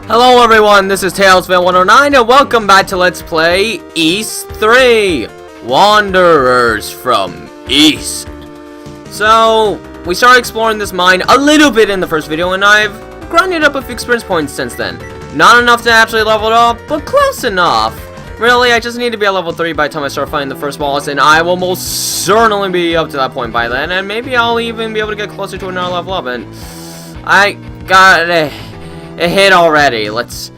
Hello everyone, this is TailsFan109 and welcome back to Let's Play East 3 Wanderers from East. So, we started exploring this mine a little bit in the first video and I've grinded up a few experience points since then. Not enough to actually level it up, but close enough. Really, I just need to be at level 3 by the time I start finding the first boss, and I will most certainly be up to that point by then, and maybe I'll even be able to get closer to another level up, and I got a hit already. Let's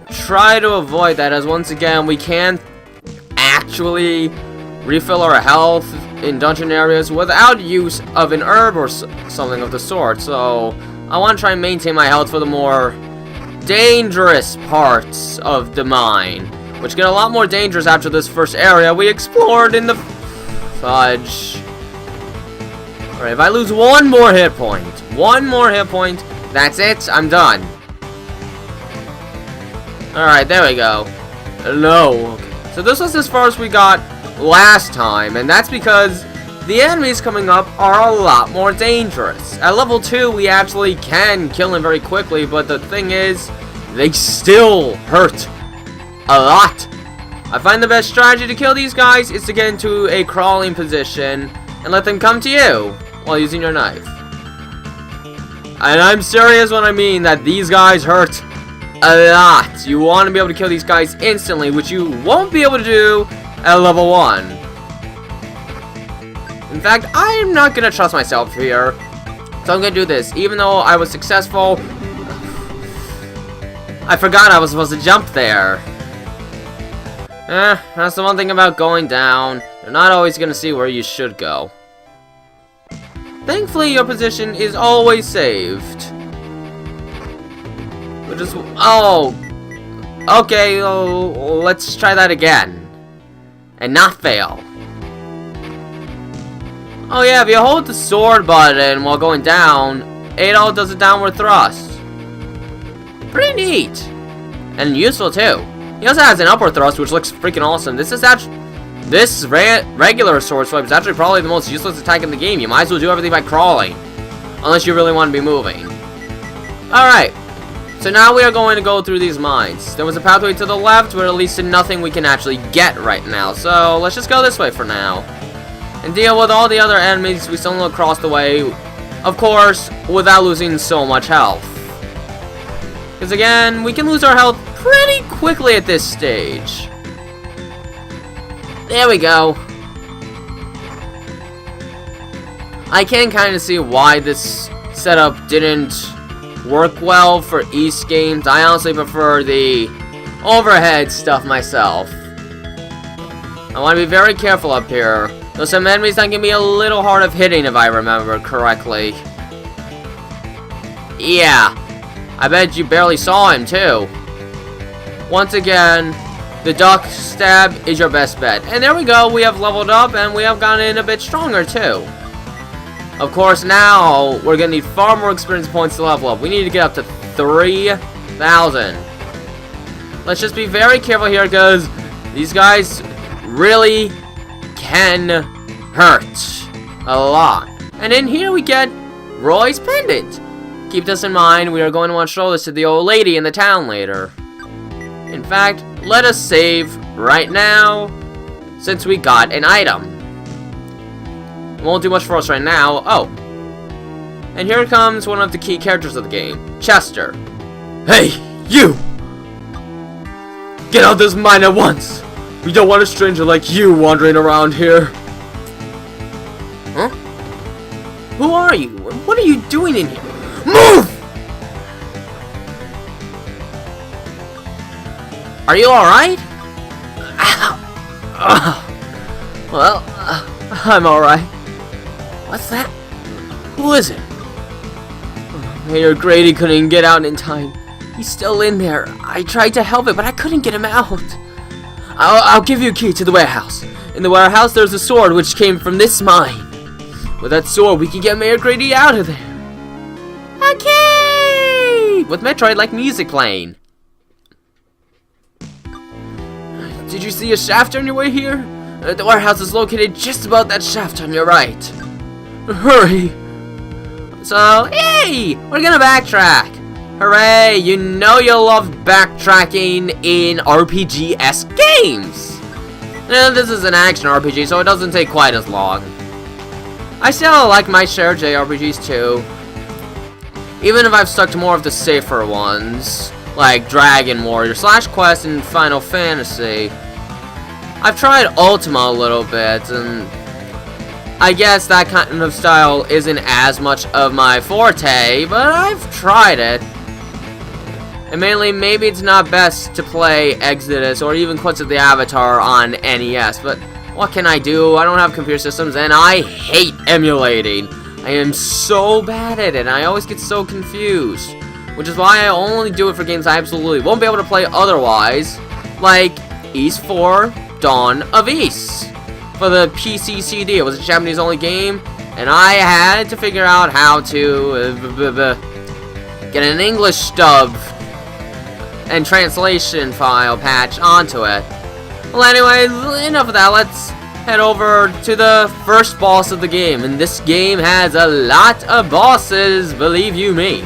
try to avoid that, as once again we can't actually refill our health in dungeon areas without use of an herb or something of the sort. So I want to try and maintain my health for the more dangerous parts of the mine, which get a lot more dangerous after this first area we explored in the fudge. Alright, if I lose one more hit point, that's it, I'm done. Alright, there we go. No. Okay. So this was as far as we got last time, and that's because the enemies coming up are a lot more dangerous. At level 2, we actually can kill them very quickly, but the thing is, they still hurt a lot. I find the best strategy to kill these guys is to get into a crawling position and let them come to you while using your knife. And I'm serious when I mean that these guys hurt a lot. You want to be able to kill these guys instantly, which you won't be able to do at level 1. In fact, I'm not going to trust myself here, so I'm going to do this. Even though I was successful, I forgot I was supposed to jump there. That's the one thing about going down. You're not always going to see where you should go. Thankfully, your position is always saved. Which is... oh! Okay, let's try that again. And not fail. Oh yeah, if you hold the sword button while going down, Adol does a downward thrust. Pretty neat. And useful too. He also has an upward thrust, which looks freaking awesome. This is actually... this regular sword swipe is actually probably the most useless attack in the game. You might as well do everything by crawling. Unless you really want to be moving. Alright. So now we are going to go through these mines. There was a pathway to the left, but at least to nothing we can actually get right now. So let's just go this way for now. And deal with all the other enemies we stumble across the way. Of course, without losing so much health. Because again, we can lose our health pretty quickly at this stage. There we go. I can kind of see why this setup didn't work well for East games. I honestly prefer the overhead stuff myself. I want to be very careful up here. Though some enemies that can be a little hard of hitting if I remember correctly. Yeah. I bet you barely saw him too. Once again, the duck stab is your best bet. And there we go, we have leveled up and we have gotten a bit stronger too. Of course, now we're gonna need far more experience points to level up. We need to get up to 3,000. Let's just be very careful here because these guys really can hurt a lot. And in here we get Roy's pendant. Keep this in mind, we are going to want to show this to the old lady in the town later. In fact, let us save right now, since we got an item. It won't do much for us right now. Oh. And here comes one of the key characters of the game, Chester. Hey, you! Get out of this mine at once! We don't want a stranger like you wandering around here. Huh? Who are you? What are you doing in here? Move! Are you alright? Well, I'm alright. What's that? Who is it? Mayor Grady couldn't get out in time. He's still in there. I tried to help it, but I couldn't get him out. I'll give you a key to the warehouse. In the warehouse, there's a sword which came from this mine. With that sword, we can get Mayor Grady out of there. Okay! With Metroid-like music playing. Did you see a shaft on your way here? The warehouse is located just above that shaft on your right. Hurry! So, hey! We're gonna backtrack. Hooray! You know you love backtracking in RPG-esque games! And this is an action RPG, so it doesn't take quite as long. I still like my share of JRPGs too. Even if I've stuck to more of the safer ones, like Dragon Warrior, /Quest, and Final Fantasy. I've tried Ultima a little bit, and I guess that kind of style isn't as much of my forte, but I've tried it. And mainly, maybe it's not best to play Exodus or even Quest of the Avatar on NES, but what can I do? I don't have computer systems, and I hate emulating. I am so bad at it, and I always get so confused. Which is why I only do it for games I absolutely won't be able to play otherwise, like Ys 4, Dawn of Ys. For the PC CD, it was a Japanese-only game, and I had to figure out how to get an English dub and translation file patch onto it. Well, anyway, enough of that. Let's head over to the first boss of the game, and this game has a lot of bosses, believe you me.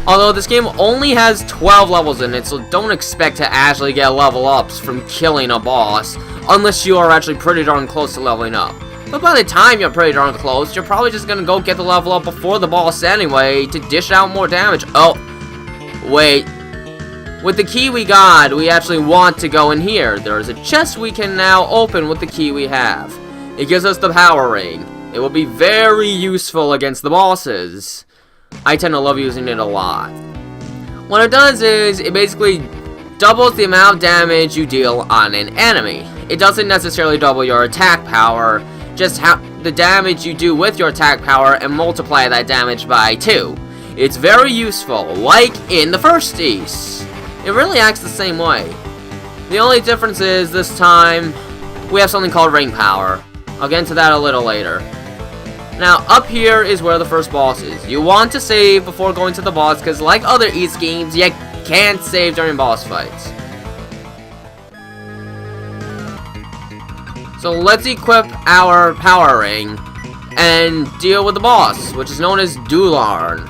Although this game only has 12 levels in it, so don't expect to actually get level ups from killing a boss, unless you are actually pretty darn close to leveling up. But by the time you're pretty darn close, you're probably just gonna go get the level up before the boss anyway, to dish out more damage. Oh, wait. With the key we got, we actually want to go in here. There is a chest we can now open with the key we have. It gives us the power ring. It will be very useful against the bosses. I tend to love using it a lot. What it does is, it basically doubles the amount of damage you deal on an enemy. It doesn't necessarily double your attack power, just the damage you do with your attack power and multiply that damage by 2. It's very useful, like in the first Ys. It really acts the same way. The only difference is, this time, we have something called ring power. I'll get into that a little later. Now, up here is where the first boss is. You want to save before going to the boss, because like other Ys games, you can't save during boss fights. So let's equip our power ring and deal with the boss, which is known as Dularn.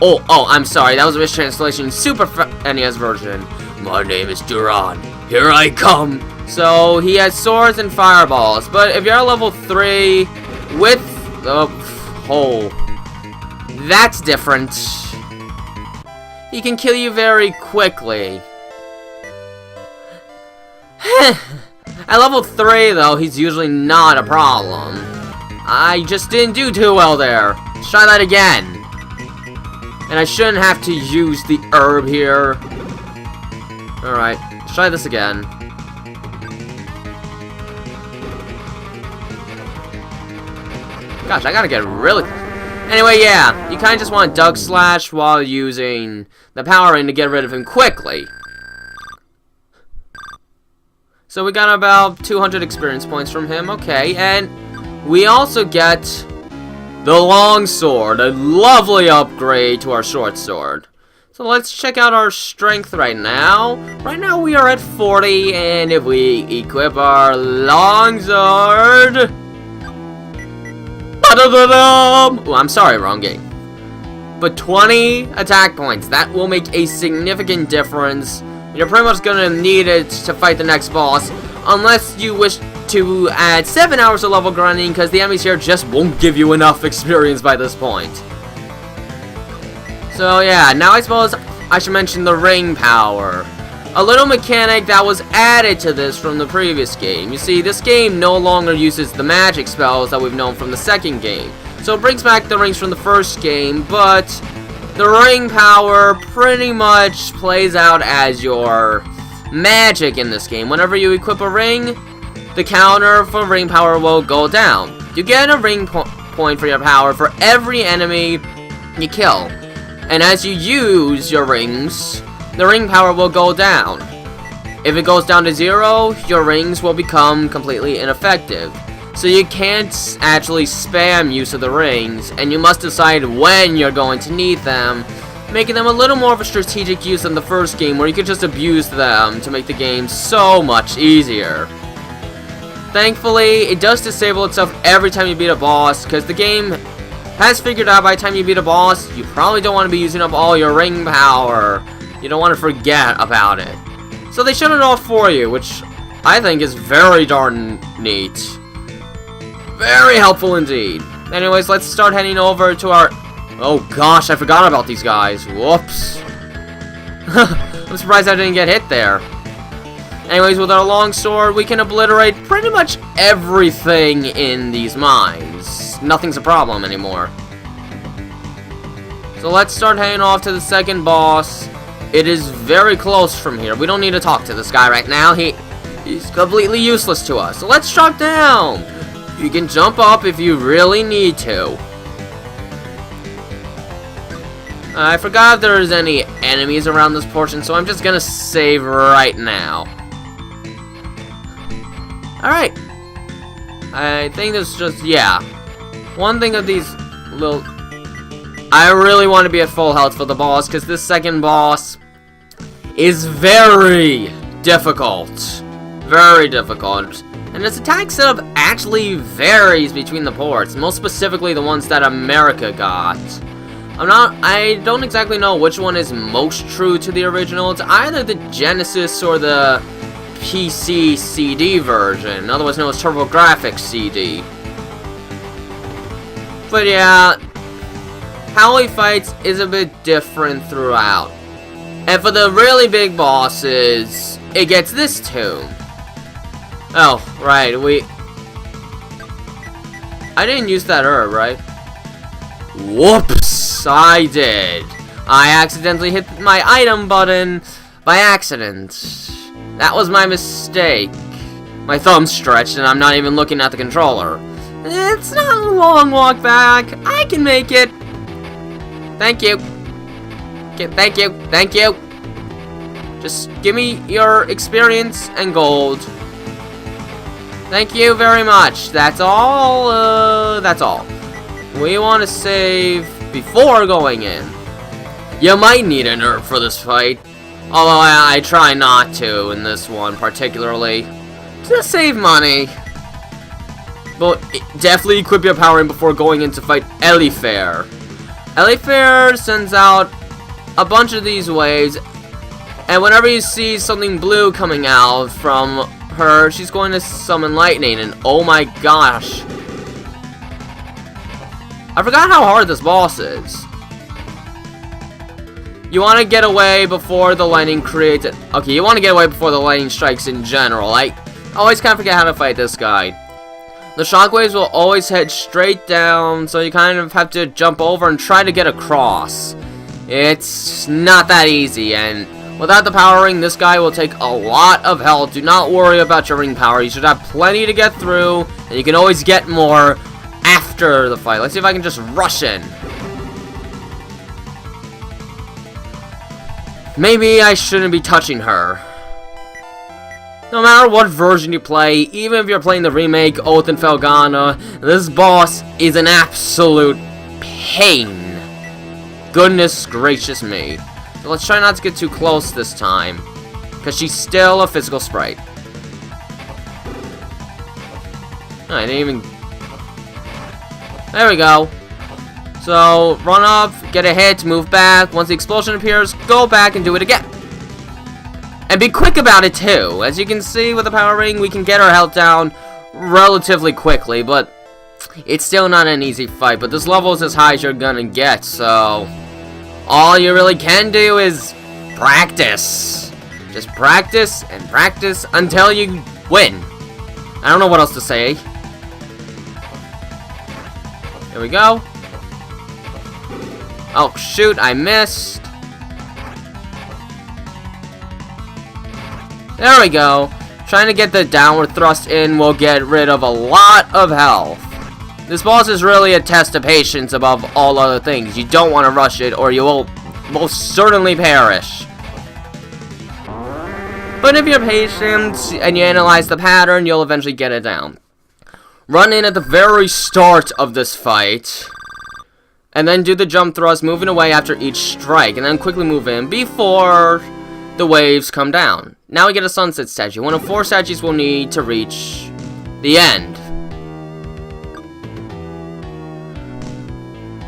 Oh, I'm sorry, that was a mistranslation. Super NES version. My name is Duran. Here I come. So, he has swords and fireballs, but if you're level 3 with the hole, that's different. He can kill you very quickly. At level 3, though, he's usually not a problem. I just didn't do too well there. Let's try that again. And I shouldn't have to use the herb here. Alright, let's try this again. Gosh, I gotta get really... Anyway, yeah, you kinda just want Doug Slash while using the power ring to get rid of him quickly. So we got about 200 experience points from him, okay, and we also get the long sword, a lovely upgrade to our short sword. So let's check out our strength right now. Right now we are at 40, and if we equip our long sword... Oh, I'm sorry, wrong game. But 20 attack points, that will make a significant difference. You're pretty much gonna need it to fight the next boss, unless you wish to add 7 hours of level grinding, because the enemies here just won't give you enough experience by this point. So yeah, now I suppose I should mention the ring power. A little mechanic that was added to this from the previous game. You see, this game no longer uses the magic spells that we've known from the second game. So it brings back the rings from the first game, but the ring power pretty much plays out as your magic in this game. Whenever you equip a ring, the counter for ring power will go down. You get a ring point for your power for every enemy you kill. And as you use your rings, the ring power will go down. If it goes down to 0, your rings will become completely ineffective. So you can't actually spam use of the rings, and you must decide when you're going to need them, making them a little more of a strategic use than the first game, where you could just abuse them to make the game so much easier. Thankfully, it does disable itself every time you beat a boss, because the game has figured out by the time you beat a boss, you probably don't want to be using up all your ring power. You don't want to forget about it. So they shut it off for you, which I think is very darn neat. Very helpful indeed. Anyways, let's start heading over to our... Oh gosh, I forgot about these guys. Whoops. I'm surprised I didn't get hit there. Anyways, with our longsword, we can obliterate pretty much everything in these mines. Nothing's a problem anymore. So let's start heading off to the second boss. It is very close from here. We don't need to talk to this guy right now. He's completely useless to us. So let's drop down. You can jump up if you really need to. I forgot if there's any enemies around this portion, so I'm just gonna save right now. Alright. I think there's just, yeah. One thing of these little... I really want to be at full health for the boss, because this second boss is very difficult. Very difficult. And its attack setup actually varies between the ports, most specifically the ones that America got. I don't exactly know which one is most true to the original. It's either the Genesis or the PC CD version, otherwise known as TurboGrafx CD. But yeah, how he fights is a bit different throughout. And for the really big bosses, it gets this tune. Oh, right, I didn't use that herb, right? Whoops, I did. I accidentally hit my item button by accident. That was my mistake. My thumb stretched and I'm not even looking at the controller. It's not a long walk back. I can make it. Thank you. Okay, thank you. Thank you. Just give me your experience and gold. Thank you very much. That's all. That's all. We want to save before going in. You might need an herb for this fight. Although I try not to in this one particularly. To save money. But definitely equip your power in before going in to fight Elifair. Elifair sends out a bunch of these waves. And whenever you see something blue coming out from her, she's going to summon lightning. And oh my gosh. I forgot how hard this boss is. You want to get away before the lightning creates it. Okay, you want to get away before the lightning strikes in general. I always kind of forget how to fight this guy. The shockwaves will always head straight down, so you kind of have to jump over and try to get across. It's not that easy, and without the power ring, this guy will take a lot of health. Do not worry about your ring power. You should have plenty to get through, and you can always get more after the fight. Let's see if I can just rush in. Maybe I shouldn't be touching her. No matter what version you play, even if you're playing the remake, Oath and Felghana, this boss is an absolute pain. Goodness gracious me. So let's try not to get too close this time, because she's still a physical sprite. Oh, I didn't even... There we go. So, run up, get a hit, move back. Once the explosion appears, go back and do it again. And be quick about it too. As you can see with the power ring, we can get our health down relatively quickly, but it's still not an easy fight. But this level is as high as you're gonna get, so all you really can do is practice. Just practice and practice until you win. I don't know what else to say. There we go. Oh, shoot, I missed. There we go. Trying to get the downward thrust in will get rid of a lot of health. This boss is really a test of patience above all other things. You don't want to rush it or you will most certainly perish. But if you're patient and you analyze the pattern, you'll eventually get it down. Run in at the very start of this fight. And then do the jump thrust, moving away after each strike. And then quickly move in before the waves come down. Now we get a sunset statue. One of 4 statues we'll need to reach the end.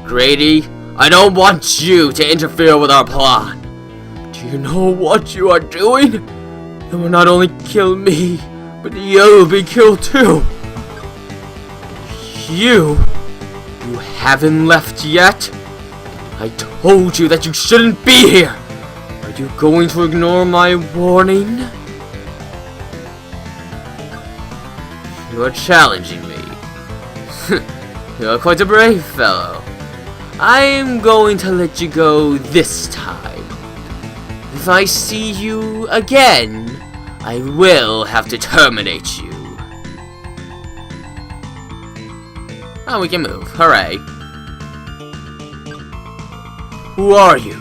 Grady, I don't want you to interfere with our plan. Do you know what you are doing? It will not only kill me, but you'll be killed too. You haven't left yet? I told you that you shouldn't be here. Are you going to ignore my warning? You are challenging me. You are quite a brave fellow. I'm going to let you go this time. If I see you again, I will have to terminate you. Oh, we can move. Hooray. Who are you?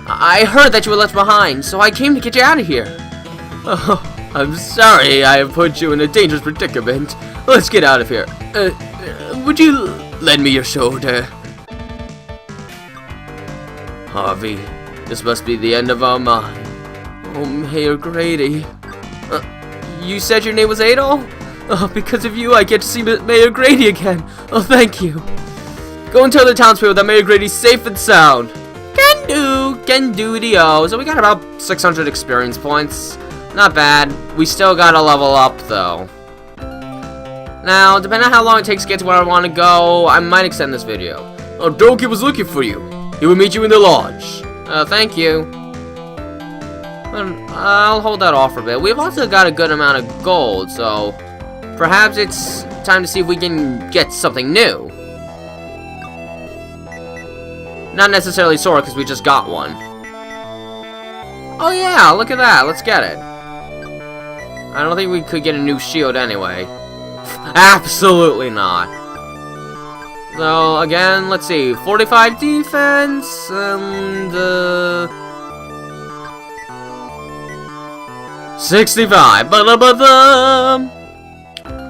I heard that you were left behind, so I came to get you out of here. Oh, I'm sorry I have put you in a dangerous predicament. Let's get out of here. Would you lend me your shoulder? Harvey, this must be the end of our mine. Oh, Mayor Grady. You said your name was Adol? Oh, because of you, I get to see Mayor Grady again. Oh, thank you. Go and tell the townspeople that Mayor Grady's safe and sound. Can do-dio. So we got about 600 experience points. Not bad. We still gotta level up, though. Now, depending on how long it takes to get to where I want to go, I might extend this video. Oh, Doki was looking for you. He will meet you in the lodge. Thank you. I'll hold that off for a bit. We've also got a good amount of gold, so perhaps it's time to see if we can get something new. Not necessarily sword, because we just got one. Oh yeah, look at that. Let's get it. I don't think we could get a new shield anyway. Absolutely not. So, again, let's see. 45 defense, and 65.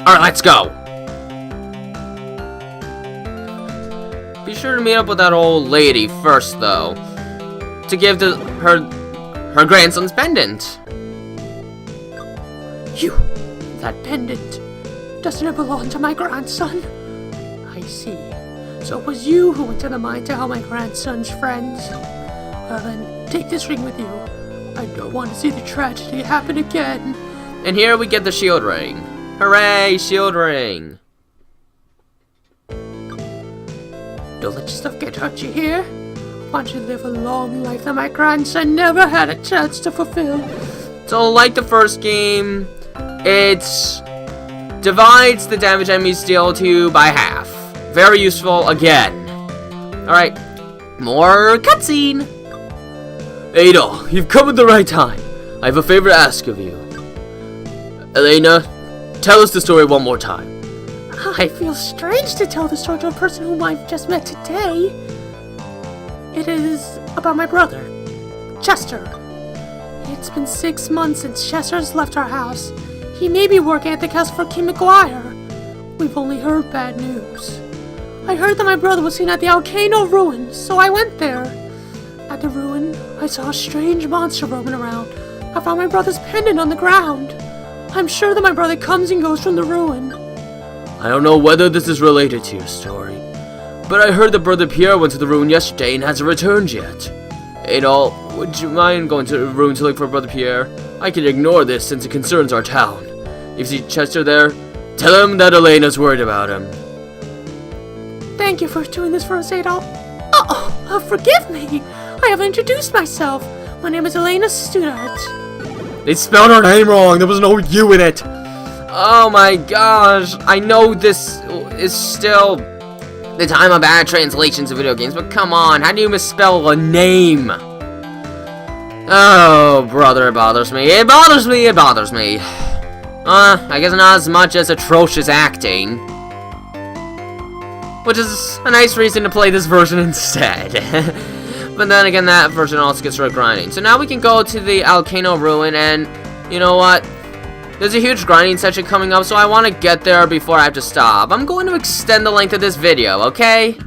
Alright, let's go. Be sure to meet up with that old lady first, though, to give her grandson's pendant. That pendant, doesn't it belong to my grandson? I see. So it was you who went to the mine to help my grandson's friends. Well then, take this ring with you. I don't want to see the tragedy happen again. And here we get the shield ring. Hooray, shield ring. Don't let yourself get hurt, you hear? I want you to live a long life that my grandson never had a chance to fulfill. So, like the first game, it divides the damage enemies deal to you by half. Very useful again. Alright, more cutscene. Adol, you've come at the right time. I have a favor to ask of you. Elena, tell us the story one more time. I feel strange to tell the story to a person whom I've just met today. It is about my brother, Chester. It's been 6 months since Chester's left our house. He may be working at the castle for King McGuire. We've only heard bad news. I heard that my brother was seen at the volcano ruin, so I went there. At the ruin, I saw a strange monster roaming around. I found my brother's pendant on the ground. I'm sure that my brother comes and goes from the ruin. I don't know whether this is related to your story, but I heard that Brother Pierre went to the ruin yesterday and hasn't returned yet. Adol, would you mind going to the ruin to look for Brother Pierre? I can ignore this since it concerns our town. If you see Chester there, tell him that Elena's worried about him. Thank you for doing this for us, Adol. Forgive me. I haven't introduced myself. My name is Elena Studart. They spelled our name wrong. There was no U in it. Oh my gosh. I know this is still the time of bad translations of video games, but come on. How do you misspell a name? Oh, brother, it bothers me. It bothers me. It bothers me. I guess not as much as atrocious acting. Which is a nice reason to play this version instead. But then again, that version also gets rid of grinding. So now we can go to the volcano ruin, and you know what? There's a huge grinding section coming up, so I want to get there before I have to stop. I'm going to extend the length of this video, okay?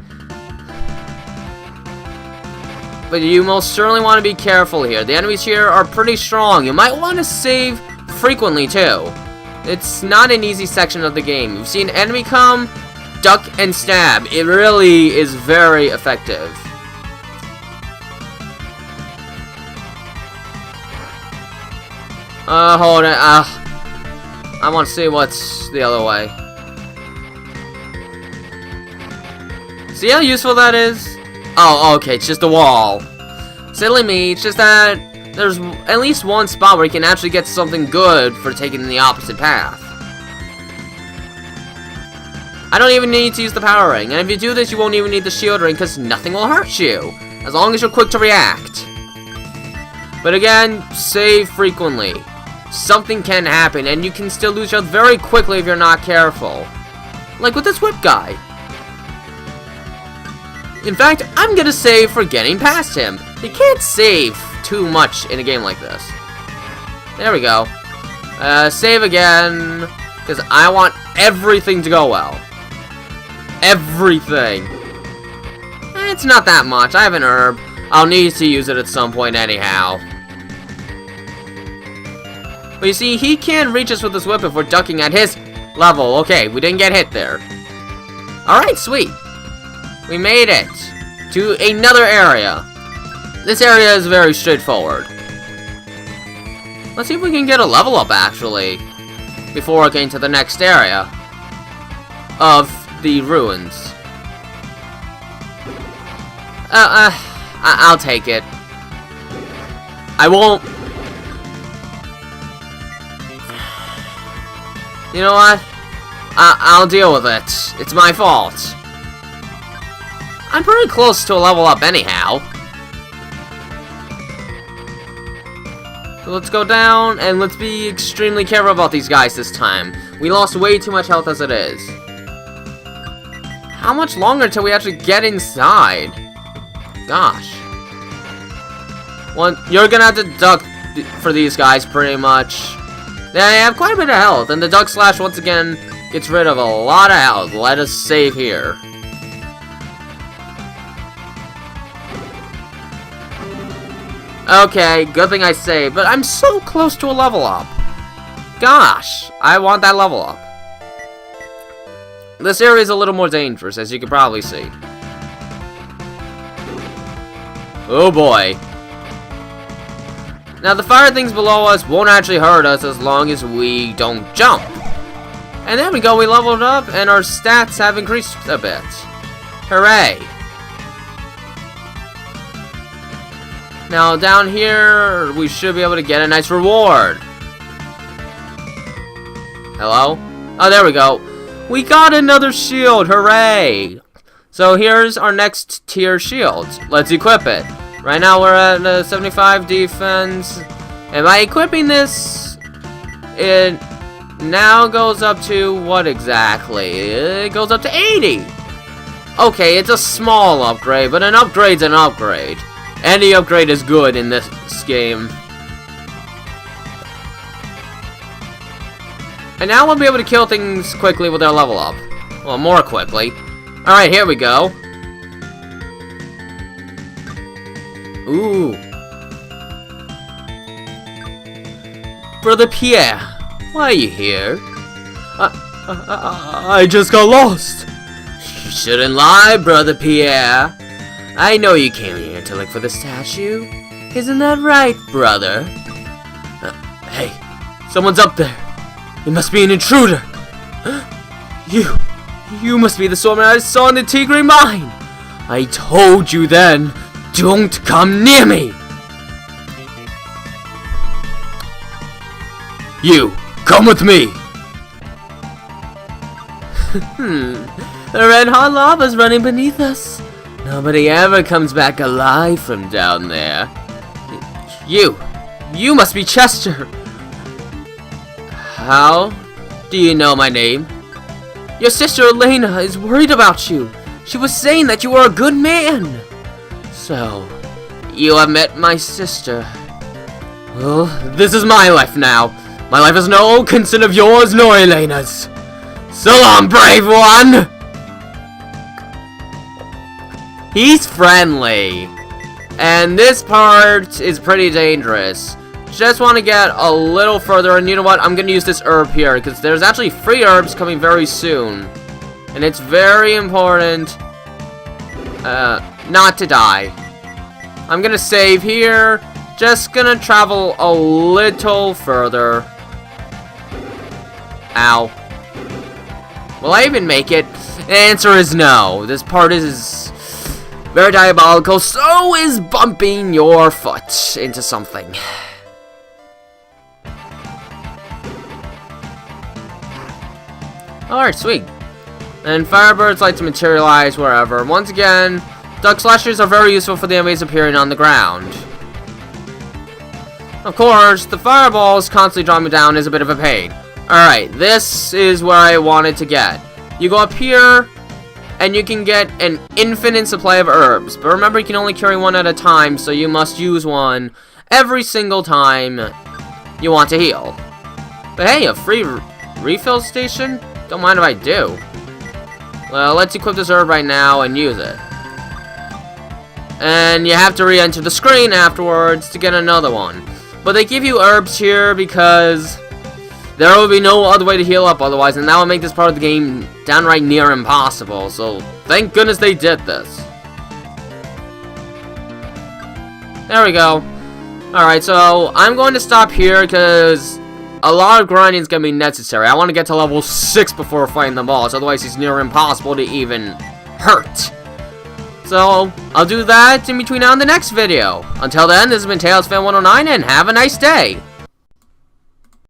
But you most certainly want to be careful here. The enemies here are pretty strong. You might want to save frequently, too. It's not an easy section of the game. You've seen an enemy come, duck and stab. It really is very effective. Hold it. I want to see what's the other way. See how useful that is? Oh, okay, it's just a wall. Silly me, it's just that there's at least one spot where you can actually get something good for taking the opposite path. I don't even need to use the power ring, and if you do this, you won't even need the shield ring, because nothing will hurt you, as long as you're quick to react. But again, save frequently. Something can happen, and you can still lose your health very quickly if you're not careful. Like with this whip guy. In fact, I'm gonna save for getting past him. You can't save too much in a game like this. There we go. Save again, because I want everything to go well. Everything. It's not that much. I have an herb. I'll need to use it at some point anyhow. But you see, he can't reach us with this whip if we're ducking at his level. Okay, we didn't get hit there. Alright, sweet. We made it to another area. This area is very straightforward. Let's see if we can get a level up, actually, before getting to the next area of the ruins. I'll take it. I won't. You know what? I'll deal with it. It's my fault. I'm pretty close to a level up anyhow. So let's go down, and let's be extremely careful about these guys this time. We lost way too much health as it is. How much longer till we actually get inside? Gosh. Well, you're gonna have to duck for these guys, pretty much. They have quite a bit of health, and the duck slash once again gets rid of a lot of health. Let us save here. Okay, good thing I saved, but I'm so close to a level up. Gosh, I want that level up. This area is a little more dangerous, as you can probably see. Oh boy. Now, the fire things below us won't actually hurt us as long as we don't jump. And there we go, we leveled up, and our stats have increased a bit. Hooray. Now, down here, we should be able to get a nice reward. Hello? Oh, there we go. We got another shield, hooray! So here's our next tier shield. Let's equip it. Right now we're at 75 defense, and by equipping this, it now goes up to what exactly? It goes up to 80! Okay, it's a small upgrade, but an upgrade's an upgrade. Any upgrade is good in this game. And now we'll be able to kill things quickly with our level up. Well, more quickly. Alright, here we go. Ooh. Brother Pierre, why are you here? I just got lost. You shouldn't lie, Brother Pierre. I know you came here to look for the statue. Isn't that right, brother? Hey, someone's up there. You must be an intruder. You must be the swordman I saw in the Tigre mine. I told you then. Don't come near me! You, come with me! The red-hot lava's running beneath us. Nobody ever comes back alive from down there. You must be Chester. How do you know my name? Your sister Elena is worried about you. She was saying that you were a good man. So, you have met my sister. Well, this is my life now. My life is no concern of yours nor Elena's. So long, brave one! He's friendly. And this part is pretty dangerous. Just want to get a little further, and you know what? I'm going to use this herb here, because there's actually free herbs coming very soon. And it's very important not to die. I'm gonna save here. Just gonna travel a little further. Ow. Will I even make it? The answer is no. This part is very diabolical. So is bumping your foot into something. Alright, sweet. And firebirds like to materialize wherever. Once again, duck slashers are very useful for the enemies appearing on the ground. Of course, the fireballs constantly dropping down is a bit of a pain. Alright, this is where I wanted to get. You go up here, and you can get an infinite supply of herbs. But remember, you can only carry one at a time, so you must use one every single time you want to heal. But hey, a free refill station? Don't mind if I do. Well, let's equip this herb right now and use it. And you have to re-enter the screen afterwards to get another one. But they give you herbs here because there will be no other way to heal up otherwise, and that will make this part of the game downright near impossible. So, thank goodness they did this. There we go. Alright, so I'm going to stop here because a lot of grinding is going to be necessary. I want to get to level 6 before fighting the boss, otherwise it's near impossible to even hurt. So, I'll do that in between now and the next video. Until then, this has been TailsFan109, and have a nice day!